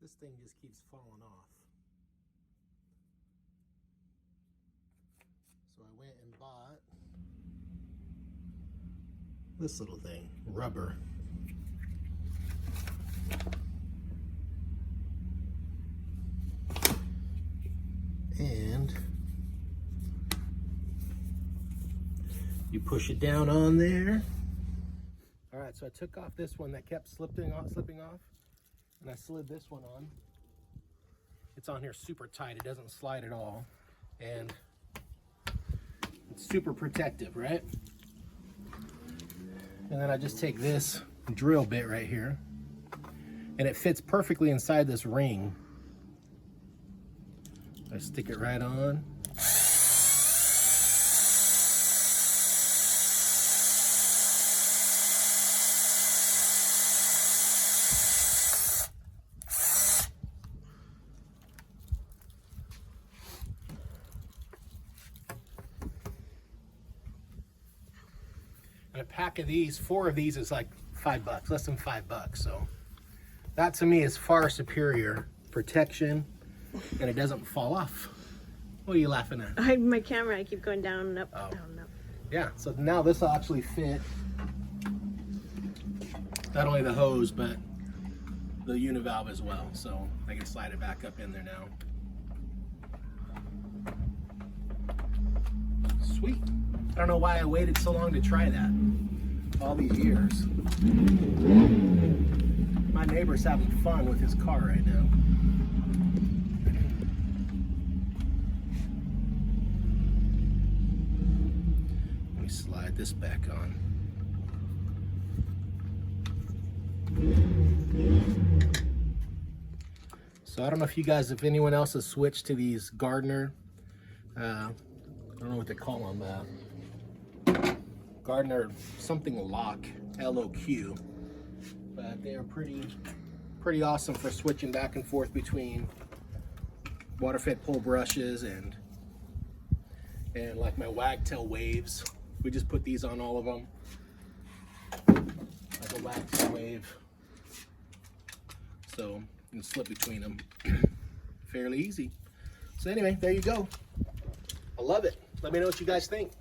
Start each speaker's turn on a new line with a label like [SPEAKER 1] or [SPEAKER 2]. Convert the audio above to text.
[SPEAKER 1] This thing just keeps falling off. So I went and bought this little thing, rubber. And you push it down on there. All right, so I took off this one that kept slipping off, and I slid this one on. It's on here super tight, it doesn't slide at all. And it's super protective, right? And then I just take this drill bit right here, and it fits perfectly inside this ring. I stick it right on. And a pack of these, 4 of these is like $5, less than $5. So that to me is far superior protection, and it doesn't fall off. What are you laughing at?
[SPEAKER 2] My camera, I keep going down and up, down and up.
[SPEAKER 1] Yeah, so now this will actually fit not only the hose, but the univalve as well. So I can slide it back up in there now. Sweet. I don't know why I waited so long to try that. All these years. My neighbor's having fun with his car right now. Let me slide this back on. So I don't know if you guys, if anyone else has switched to these Gardner, I don't know what they call them, Gardner something lock, LOQ, but they're pretty awesome for switching back and forth between water-fed pull brushes and like my wagtail waves. We just put these on all of them, like a wagtail wave, so you can slip between them fairly easy. So anyway, there you go. I love it. Let me know what you guys think.